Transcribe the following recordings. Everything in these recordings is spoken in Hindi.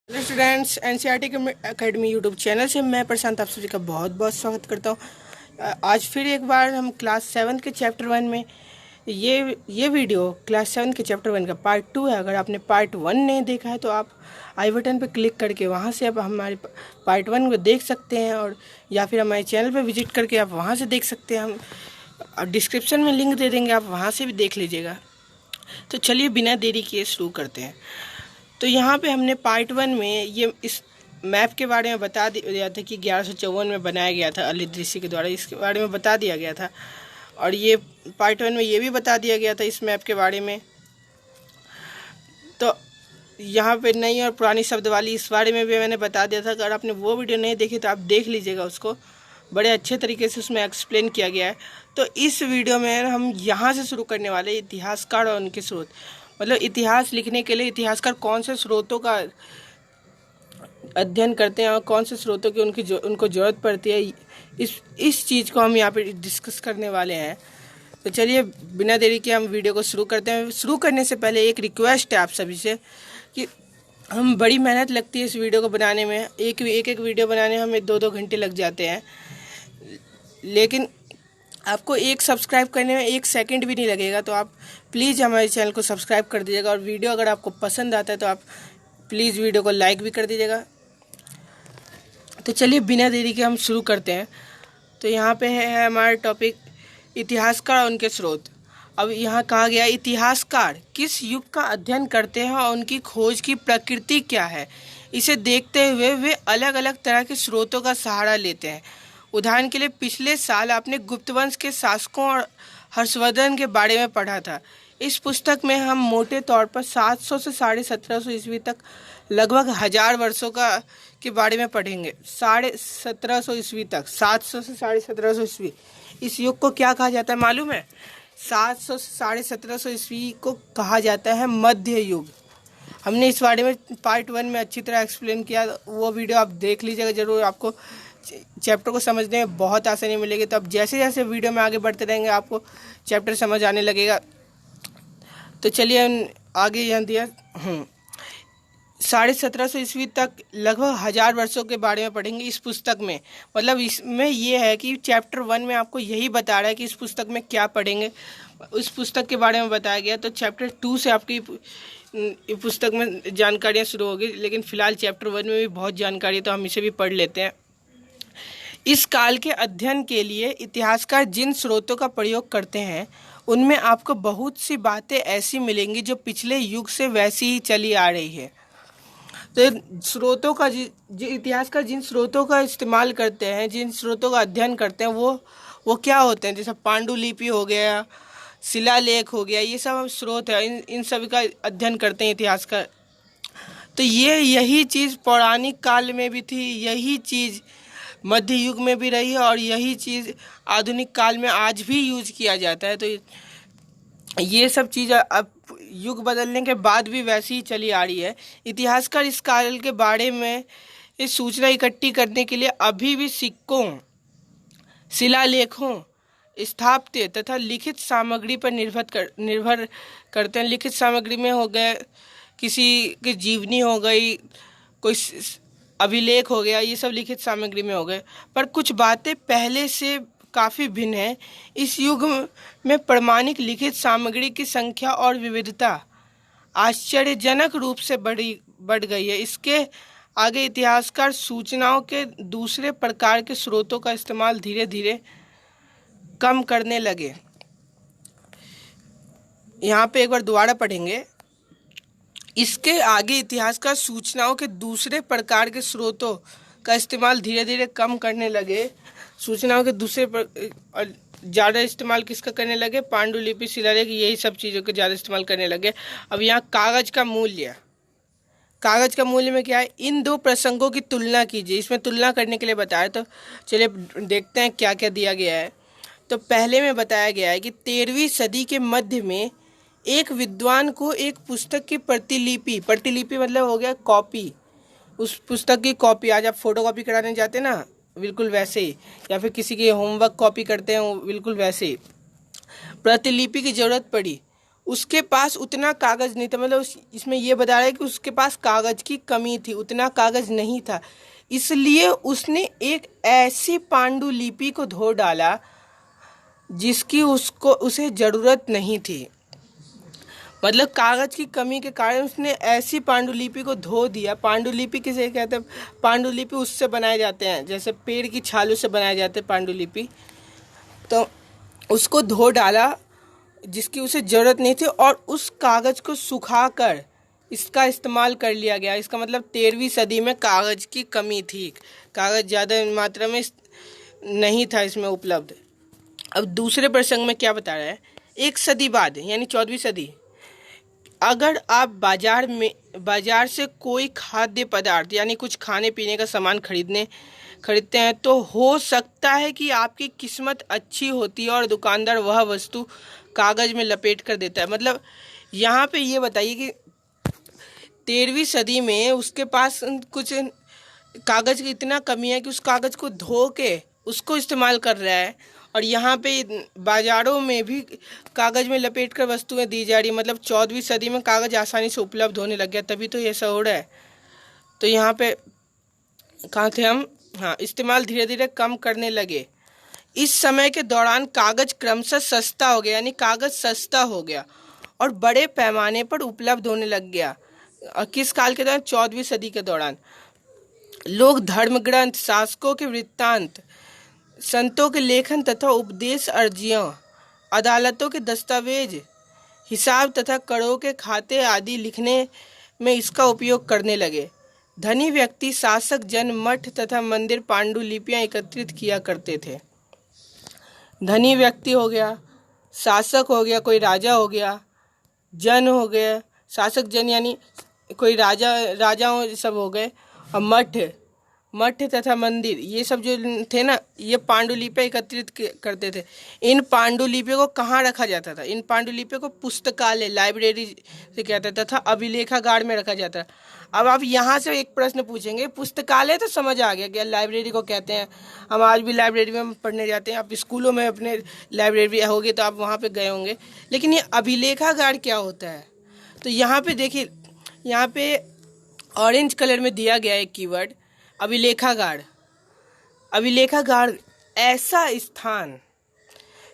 Hello students, NCERT academy YouTube channel से मैं प्रशांत आप सभी का बहुत बहुत स्वागत करता हूँ। आज फिर एक बार हम क्लास 7 के चैप्टर 1 में ये वीडियो क्लास 7 के चैप्टर 1 का पार्ट 2 है। अगर आपने पार्ट 1 नहीं देखा है तो आप आई बटन पर क्लिक करके वहाँ से आप हमारे पार्ट 1 को देख सकते हैं, और या फिर हमारे चैनल पर विजिट करके आप वहाँ से देख सकते हैं। हम डिस्क्रिप्शन में लिंक दे देंगे, आप वहाँ से भी देख लीजिएगा। तो चलिए बिना देरी किए शुरू करते हैं। तो यहाँ पे हमने पार्ट 1 में ये इस मैप के बारे में बता दिया था कि 1154 में बनाया गया था अलिद ऋषि के द्वारा, इसके बारे में बता दिया गया था। और ये पार्ट 1 में ये भी बता दिया गया था इस मैप के बारे में। तो यहाँ पे नई और पुरानी शब्द वाली इस बारे में भी मैंने बता दिया था। अगर आपने वो वीडियो नहीं देखी तो आप देख लीजिएगा, उसको बड़े अच्छे तरीके से उसमें एक्सप्लेन किया गया है। तो इस वीडियो में हम यहाँ से शुरू करने वाले इतिहासकार और उनके स्रोत, मतलब इतिहास लिखने के लिए इतिहासकार कौन से स्रोतों का अध्ययन करते हैं और कौन से स्रोतों की उनको ज़रूरत पड़ती है, इस चीज़ को हम यहाँ पे डिस्कस करने वाले हैं। तो चलिए बिना देरी के हम वीडियो को शुरू करते हैं। शुरू करने से पहले एक रिक्वेस्ट है आप सभी से कि हम बड़ी मेहनत लगती है इस वीडियो को बनाने में। एक वीडियो बनाने में हमें 2-2 घंटे लग जाते हैं, लेकिन आपको एक सब्सक्राइब करने में 1 सेकंड भी नहीं लगेगा। तो आप प्लीज़ हमारे चैनल को सब्सक्राइब कर दीजिएगा, और वीडियो अगर आपको पसंद आता है तो आप प्लीज़ वीडियो को लाइक भी कर दीजिएगा। तो चलिए बिना देरी के हम शुरू करते हैं। तो यहाँ पे है हमारा टॉपिक इतिहासकार और उनके स्रोत। अब यहाँ कहा गया इतिहासकार किस युग का अध्ययन करते हैं और उनकी खोज की प्रकृति क्या है, इसे देखते हुए वे अलग अलग तरह के स्रोतों का सहारा लेते हैं। उदाहरण के लिए पिछले साल आपने गुप्तवंश के शासकों और हर्षवर्धन के बारे में पढ़ा था। इस पुस्तक में हम मोटे तौर पर 700 से 1750 ईस्वी तक लगभग 1000 वर्षों के बारे में पढ़ेंगे। 1750 ईस्वी तक, 700 से 1750 ईस्वी, इस युग को क्या कहा जाता है मालूम है? 700 से 1750 ईस्वी को कहा जाता है मध्य युग। हमने इस बारे में पार्ट 1 में अच्छी तरह एक्सप्लेन किया, वो वीडियो आप देख लीजिएगा ज़रूर। आपको चैप्टर को समझने में बहुत आसानी मिलेगी। तो अब जैसे जैसे वीडियो में आगे बढ़ते रहेंगे आपको चैप्टर समझ आने लगेगा। तो चलिए आगे यहाँ दिया 1750 ईस्वी तक लगभग 1000 वर्षों के बारे में पढ़ेंगे इस पुस्तक में। मतलब इसमें ये है कि चैप्टर 1 में आपको यही बता रहा है कि इस पुस्तक में क्या पढ़ेंगे, उस पुस्तक के बारे में बताया गया। तो चैप्टर 2 से आपकी पुस्तक में जानकारियाँ शुरू होगी, लेकिन फ़िलहाल चैप्टर 1 में भी बहुत जानकारी है, तो हम इसे भी पढ़ लेते हैं। इस काल के अध्ययन के लिए इतिहासकार जिन स्रोतों का प्रयोग करते हैं उनमें आपको बहुत सी बातें ऐसी मिलेंगी जो पिछले युग से वैसी ही चली आ रही है। तो स्रोतों का इतिहासकार जिन स्रोतों का इस्तेमाल करते हैं, जिन स्रोतों का अध्ययन करते हैं, वो क्या होते हैं? जैसे पांडुलिपि हो गया, शिलालेख हो गया, ये सब स्रोत है। इन सभी का अध्ययन करते हैं इतिहासकार। तो यही चीज़ पौराणिक काल में भी थी, यही चीज़ मध्य युग में भी रही है, और यही चीज़ आधुनिक काल में आज भी यूज किया जाता है। तो ये सब चीज़ अब युग बदलने के बाद भी वैसी ही चली आ रही है। इतिहासकार इस काल के बारे में इस सूचना इकट्ठी करने के लिए अभी भी सिक्कों, शिलालेखों, स्थापत्य तथा लिखित सामग्री पर निर्भर करते हैं। लिखित सामग्री में हो गए किसी की जीवनी हो गई, कोई अभिलेख हो गया, ये सब लिखित सामग्री में हो गए। पर कुछ बातें पहले से काफ़ी भिन्न है। इस युग में प्रमाणिक लिखित सामग्री की संख्या और विविधता आश्चर्यजनक रूप से बढ़ गई है। इसके आगे इतिहासकार सूचनाओं के दूसरे प्रकार के स्रोतों का इस्तेमाल धीरे धीरे कम करने लगे। यहाँ पे एक बार दोबारा पढ़ेंगे। इसके आगे इतिहासकार सूचनाओं के दूसरे प्रकार के स्रोतों का इस्तेमाल धीरे धीरे कम करने लगे। सूचनाओं के दूसरे ज़्यादा इस्तेमाल किसका करने लगे? पांडुलिपि, शिलालेख, यही सब चीज़ों के ज़्यादा इस्तेमाल करने लगे। अब यहाँ कागज़ का मूल्य में क्या है? इन दो प्रसंगों की तुलना कीजिए। इसमें तुलना करने के लिए बताया। तो चलिए देखते हैं क्या क्या दिया गया है। तो पहले में बताया गया है कि 13वीं सदी के मध्य में एक विद्वान को एक पुस्तक की प्रतिलिपि मतलब हो गया कॉपी, उस पुस्तक की कॉपी। आज आप फोटो कॉपी कराने जाते हैं ना, बिल्कुल वैसे ही, या फिर किसी की होमवर्क कॉपी करते हैं, बिल्कुल वैसे ही प्रतिलिपि की ज़रूरत पड़ी। उसके पास उतना कागज नहीं था, मतलब इसमें ये बता रहा है कि उसके पास कागज की कमी थी, उतना कागज नहीं था, इसलिए उसने एक ऐसी पांडुलिपि को धो डाला जिसकी उसे जरूरत नहीं थी। मतलब कागज की कमी के कारण उसने ऐसी पांडुलिपि को धो दिया। पांडुलिपि किसे कहते हैं? पांडुलिपि उससे बनाए जाते हैं जैसे पेड़ की छालों से बनाए जाते हैं पांडुलिपि। तो उसको धो डाला जिसकी उसे ज़रूरत नहीं थी, और उस कागज़ को सुखाकर इसका इस्तेमाल कर लिया गया। इसका मतलब 13वीं सदी में कागज़ की कमी थी, कागज़ ज़्यादा मात्रा में नहीं था इसमें उपलब्ध। अब दूसरे प्रसंग में क्या बता रहा है, एक सदी बाद यानी 14वीं सदी, अगर आप बाजार से कोई खाद्य पदार्थ यानी कुछ खाने पीने का सामान खरीदते हैं तो हो सकता है कि आपकी किस्मत अच्छी होती है और दुकानदार वह वस्तु कागज में लपेट कर देता है। मतलब यहाँ पे ये बताइए कि 13वीं सदी में उसके पास कुछ कागज की इतना कमी है कि उस कागज को धो के उसको इस्तेमाल कर रहा है, और यहाँ पे बाजारों में भी कागज में लपेट कर वस्तुएं दी जा रही। मतलब 14वीं सदी में कागज आसानी से उपलब्ध होने लग गया, तभी तो ये ऐसा हो रहा है। तो यहाँ पे कहाँ थे हम? हाँ, इस्तेमाल धीरे धीरे कम करने लगे। इस समय के दौरान कागज क्रमशः सस्ता हो गया, यानी कागज सस्ता हो गया और बड़े पैमाने पर उपलब्ध होने लग गया। और किस काल के दौरान? 14वीं सदी के दौरान। लोग धर्म ग्रंथ, शासकों के वृत्तांत, संतों के लेखन तथा उपदेश अर्जियां, अदालतों के दस्तावेज, हिसाब तथा करों के खाते आदि लिखने में इसका उपयोग करने लगे। धनी व्यक्ति, शासक जन, मठ तथा मंदिर पांडुलिपियां एकत्रित किया करते थे। धनी व्यक्ति हो गया, शासक हो गया, कोई राजा हो गया, जन हो गया, शासक जन यानी कोई राजाओं सब हो गए, और मठ तथा मंदिर, ये सब जो थे ना, ये पांडुलिपियां एकत्रित करते थे। इन पांडुलिपियों को कहाँ रखा जाता था? इन पांडुलिपियों को पुस्तकालय, लाइब्रेरी से कहते थे तथा अभिलेखागार में रखा जाता था। अब आप यहाँ से एक प्रश्न पूछेंगे, पुस्तकालय तो समझ आ गया, क्या लाइब्रेरी को कहते हैं। हम आज भी लाइब्रेरी में पढ़ने जाते हैं, आप स्कूलों में अपने लाइब्रेरी होगी तो आप वहाँ पे गए होंगे, लेकिन ये अभिलेखागार क्या होता है? तो यहाँ पे देखिए, यहाँ पे ऑरेंज कलर में दिया गया है कीवर्ड अभिलेखागार। अभिलेखागार ऐसा स्थान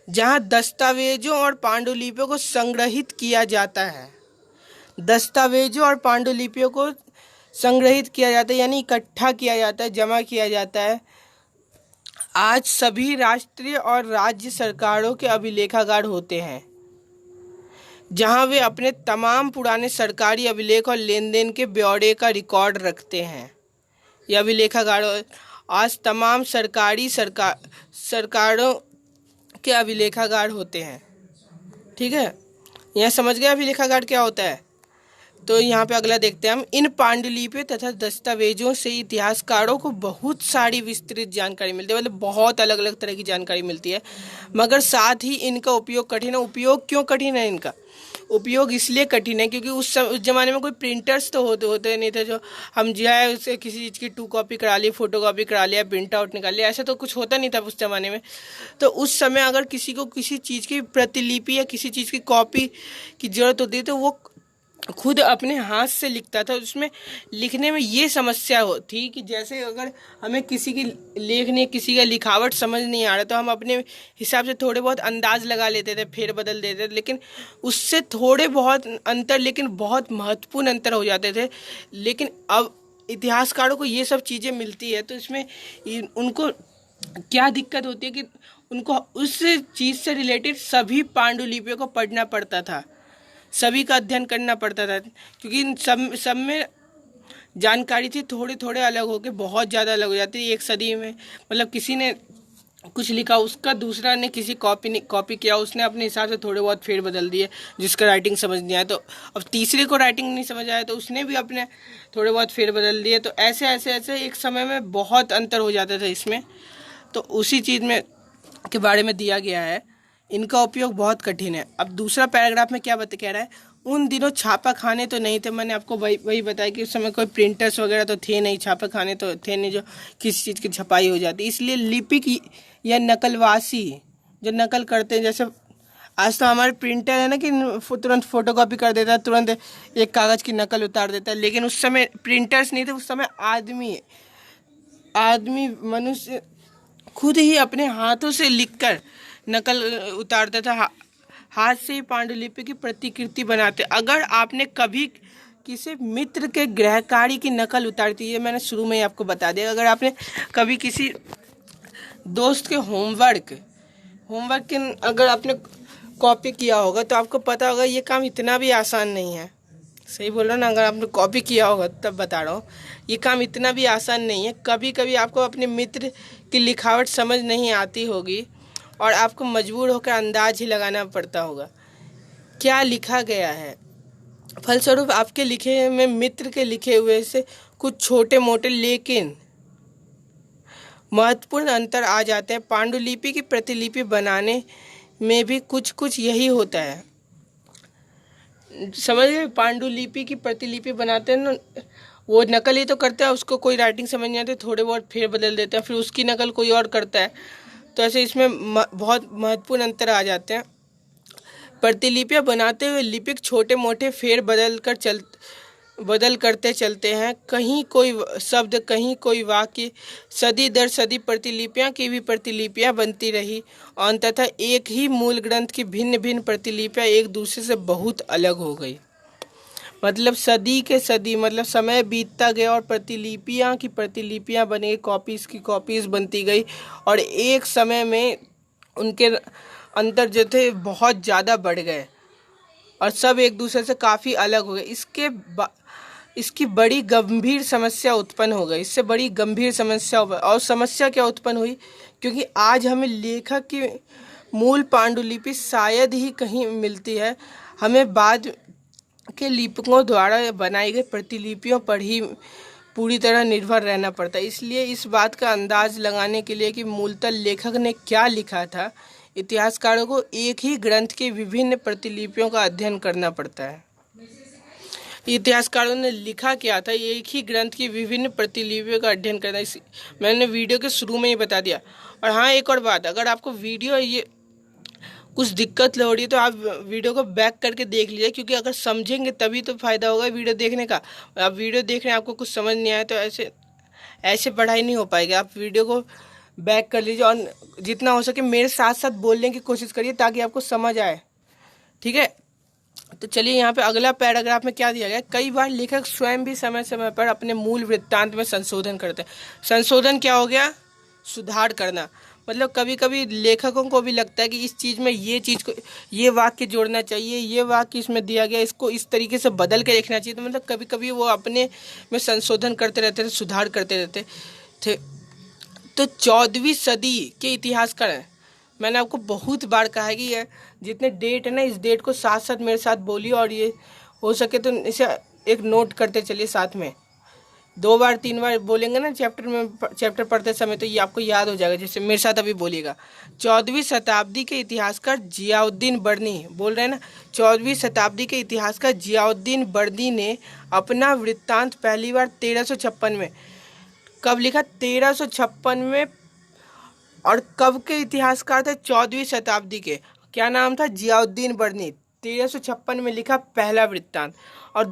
जहाँ दस्तावेजों और पांडुलिपियों को संग्रहित किया जाता है। दस्तावेजों और पांडुलिपियों को संग्रहित किया जाता है यानी इकट्ठा किया जाता है, जमा किया जाता है। आज सभी राष्ट्रीय और राज्य सरकारों के अभिलेखागार होते हैं, जहां वे अपने तमाम पुराने सरकारी अभिलेख और लेन देन के ब्यौरे का रिकॉर्ड रखते हैं। यह अभिलेखागार आज तमाम सरकारों के अभिलेखागार होते हैं। ठीक है, यह समझ गए अभिलेखागार क्या होता है? तो यहाँ पे अगला देखते हैं हम। इन पांडुलिपियों तथा दस्तावेजों से इतिहासकारों को बहुत सारी विस्तृत जानकारी मिलती है, मतलब बहुत अलग अलग तरह की जानकारी मिलती है, मगर साथ ही इनका उपयोग कठिन है। उपयोग क्यों कठिन है? इनका उपयोग इसलिए कठिन है क्योंकि उस ज़माने में कोई प्रिंटर्स तो होते नहीं थे, जो हम जो है उससे किसी चीज़ की 2 कॉपी करा ली, फोटो कॉपी करा लिया, प्रिंट आउट निकाल लिया, ऐसा तो कुछ होता नहीं था उस ज़माने में। तो उस समय अगर किसी को किसी चीज़ की प्रतिलिपि या किसी चीज़ की कॉपी की ज़रूरत होती है तो वो खुद अपने हाथ से लिखता था। उसमें लिखने में ये समस्या थी कि जैसे अगर हमें किसी की लेखनी, किसी का लिखावट समझ नहीं आ रहा तो हम अपने हिसाब से थोड़े बहुत अंदाज लगा लेते थे, फेर बदल देते थे, लेकिन उससे थोड़े बहुत अंतर, लेकिन बहुत महत्वपूर्ण अंतर हो जाते थे। लेकिन अब इतिहासकारों को ये सब चीज़ें मिलती है तो इसमें उनको क्या दिक्कत होती है कि उनको उस चीज़ से रिलेटेड सभी पांडुलिपियों को पढ़ना पड़ता था, सभी का अध्ययन करना पड़ता था, क्योंकि इन सब में जानकारी थी थोड़े थोड़े अलग होके बहुत ज़्यादा अलग हो जाती है। एक सदी में मतलब किसी ने कुछ लिखा, उसका दूसरा ने किसी कॉपी किया, उसने अपने हिसाब से थोड़े बहुत फेर बदल दिए, जिसका राइटिंग समझ नहीं आया तो अब तीसरे को राइटिंग नहीं समझ आया तो उसने भी अपने थोड़े बहुत फेर बदल दिए। तो ऐसे ऐसे ऐसे एक समय में बहुत अंतर हो जाता था इसमें। तो उसी चीज़ में के बारे में दिया गया है, इनका उपयोग बहुत कठिन है। अब दूसरा पैराग्राफ में क्या कह रहा है, उन दिनों छापा खाने तो नहीं थे। मैंने आपको वही बताया कि उस समय कोई प्रिंटर्स वगैरह तो थे नहीं, छापा खाने तो थे नहीं जो किसी चीज़ की छपाई हो जाती, इसलिए लिपिक या नकलवासी जो नकल करते हैं, जैसे आज तो हमारे प्रिंटर है ना कि तुरंत फोटोकॉपी कर देता है, तुरंत एक कागज़ की नकल उतार देता है। लेकिन उस समय प्रिंटर्स नहीं थे, उस समय आदमी आदमी मनुष्य खुद ही अपने हाथों से लिखकर नकल उतारता था। हाथ से ही पांडुलिपि की प्रतिकृति बनाते। अगर आपने कभी किसी मित्र के गृह कार्य की नकल उतारी थी, ये मैंने शुरू में ही आपको बता दिया। अगर आपने कभी किसी दोस्त के होमवर्क के अगर आपने कॉपी किया होगा तो आपको पता होगा ये काम इतना भी आसान नहीं है। सही बोल रहा हूँ ना, अगर आपने कॉपी किया होगा तब बता रहा हूँ, ये काम इतना भी आसान नहीं है। कभी कभी आपको अपने मित्र की लिखावट समझ नहीं आती होगी और आपको मजबूर होकर अंदाज ही लगाना पड़ता होगा क्या लिखा गया है। फलस्वरूप आपके लिखे में मित्र के लिखे हुए से कुछ छोटे मोटे लेकिन महत्वपूर्ण अंतर आ जाते हैं। पांडुलिपि की प्रतिलिपि बनाने में भी कुछ कुछ यही होता है। समझ गए? पांडुलिपि की प्रतिलिपि बनाते हैं ना, वो नकल ही तो करता है, उसको कोई राइटिंग समझ नहीं आती, थोड़े बहुत फेर बदल देता है, फिर उसकी नकल कोई और करता है। तो ऐसे इसमें बहुत महत्वपूर्ण अंतर आ जाते हैं। प्रतिलिपियाँ बनाते हुए लिपिक छोटे मोटे फेर बदल करते चलते हैं। कहीं कोई शब्द, कहीं कोई वाक्य, सदी दर सदी प्रतिलिपियाँ की भी प्रतिलिपियाँ बनती रही और अंततः एक ही मूल ग्रंथ की भिन्न भिन्न प्रतिलिपियाँ एक दूसरे से बहुत अलग हो गई। मतलब सदी के सदी, मतलब समय बीतता गया और प्रतिलिपियाँ की प्रतिलिपियाँ बनी, कॉपीज़ की कॉपीज़ बनती गई और एक समय में उनके अंतर जो थे बहुत ज़्यादा बढ़ गए और सब एक दूसरे से काफ़ी अलग हो गए। इसकी बड़ी गंभीर समस्या उत्पन्न हो गई। इससे बड़ी गंभीर समस्या और समस्या क्या उत्पन्न हुई, क्योंकि आज हमें लेखक की मूल पांडुलिपि शायद ही कहीं मिलती है। हमें बाद के लिपिकों द्वारा बनाई गई प्रतिलिपियों पर ही पूरी तरह निर्भर रहना पड़ता है। इसलिए इस बात का अंदाज लगाने के लिए कि मूलतः लेखक ने क्या लिखा था, इतिहासकारों को एक ही ग्रंथ की विभिन्न प्रतिलिपियों का अध्ययन करना पड़ता है। इतिहासकारों ने लिखा क्या था, एक ही ग्रंथ की विभिन्न प्रतिलिपियों का अध्ययन करना। मैंने वीडियो के शुरू में ही बता दिया। और हाँ, एक और बात, अगर आपको वीडियो ये कुछ दिक्कत हो रही है तो आप वीडियो को बैक करके देख लीजिए, क्योंकि अगर समझेंगे तभी तो फ़ायदा होगा वीडियो देखने का। आप वीडियो देख रहे हैं, आपको कुछ समझ नहीं आया तो ऐसे पढ़ाई नहीं हो पाएगी। आप वीडियो को बैक कर लीजिए और जितना हो सके मेरे साथ साथ बोलने की कोशिश करिए ताकि आपको समझ आए। ठीक है, तो चलिए यहाँ पे अगला पैराग्राफ में क्या दिया गया। कई बार लेखक स्वयं भी समय समय पर अपने मूल वृत्तांत में संशोधन करते हैं। संशोधन क्या हो गया? सुधार करना। मतलब कभी कभी लेखकों को भी लगता है कि इस चीज़ में ये वाक्य जोड़ना चाहिए, ये वाक्य इसमें दिया गया, इसको इस तरीके से बदल के लिखना चाहिए। तो मतलब कभी कभी वो अपने में संशोधन करते रहते थे, सुधार करते रहते थे। तो 14वीं सदी के इतिहासकार हैं। मैंने आपको बहुत बार कहा है कि ये जितने डेट है ना, इस डेट को साथ साथ मेरे साथ बोलिए और ये हो सके तो इसे एक नोट करते चलिए साथ में। 2 बार 3 बार बोलेंगे ना चैप्टर पढ़ते समय तो ये आपको याद हो जाएगा। जैसे मेरे साथ अभी बोलिएगा। 14वीं शताब्दी के इतिहासकार जियाउद्दीन बर्नी बोल रहे हैं ना। 14वीं शताब्दी के इतिहासकार जियाउद्दीन बर्नी ने अपना वृत्तांत पहली बार 1356 में कब लिखा? 1356 में। और कब के इतिहासकार थे? 14वीं शताब्दी के। क्या नाम था? जियाउद्दीन बर्नी। 1356 में लिखा पहला वृत्तांत। और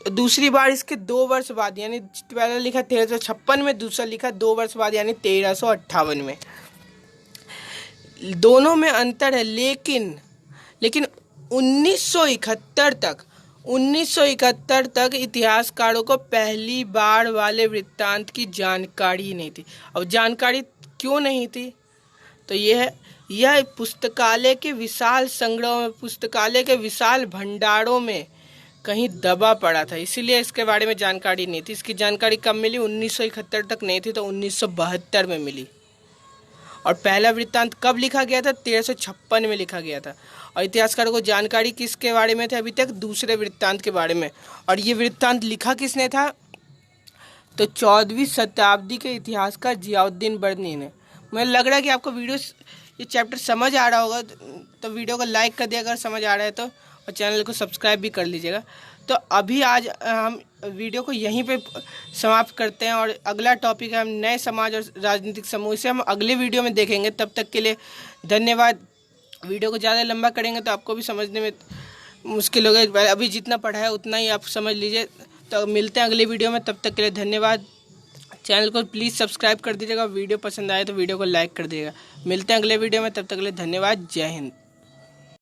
दूसरी बार इसके 2 वर्ष बाद, यानी पहला लिखा 1356 में, दूसरा लिखा 2 वर्ष बाद यानी 1358 में। दोनों में अंतर है, लेकिन 1971 तक इतिहासकारों को पहली बार वाले वृत्तांत की जानकारी नहीं थी। अब जानकारी क्यों नहीं थी? तो यह पुस्तकालय के विशाल संग्रह में, पुस्तकालय के विशाल भंडारों में कहीं दबा पड़ा था, इसीलिए इसके बारे में जानकारी नहीं थी। इसकी जानकारी कब मिली? 1971 तक नहीं थी तो 1972 में मिली। और पहला वृत्तांत कब लिखा गया था? 1356 में लिखा गया था। और इतिहासकारों को जानकारी किसके बारे में थी अभी तक? दूसरे वृत्तांत के बारे में। और ये वृत्तांत लिखा किसने था? तो 14वीं शताब्दी के इतिहासकार जियाउद्दीन बर्नी ने। मुझे लग रहा है कि आपको ये चैप्टर समझ आ रहा होगा, तो वीडियो को लाइक कर दिया अगर समझ आ रहा है तो, और चैनल को सब्सक्राइब भी कर लीजिएगा। तो अभी आज हम वीडियो को यहीं पे समाप्त करते हैं और अगला टॉपिक है हम नए समाज और राजनीतिक समूह, इसे हम अगले वीडियो में देखेंगे। तब तक के लिए धन्यवाद वीडियो को ज़्यादा लंबा करेंगे तो आपको भी समझने में मुश्किल होगा। अभी जितना पढ़ा है उतना ही आप समझ लीजिए। तो मिलते हैं अगली वीडियो में, तब तक के लिए धन्यवाद। चैनल को प्लीज़ सब्सक्राइब कर दीजिएगा। वीडियो पसंद आए तो वीडियो को लाइक कर दीजिएगा। मिलते हैं अगले वीडियो में, तब तक के लिए धन्यवाद। जय हिंद।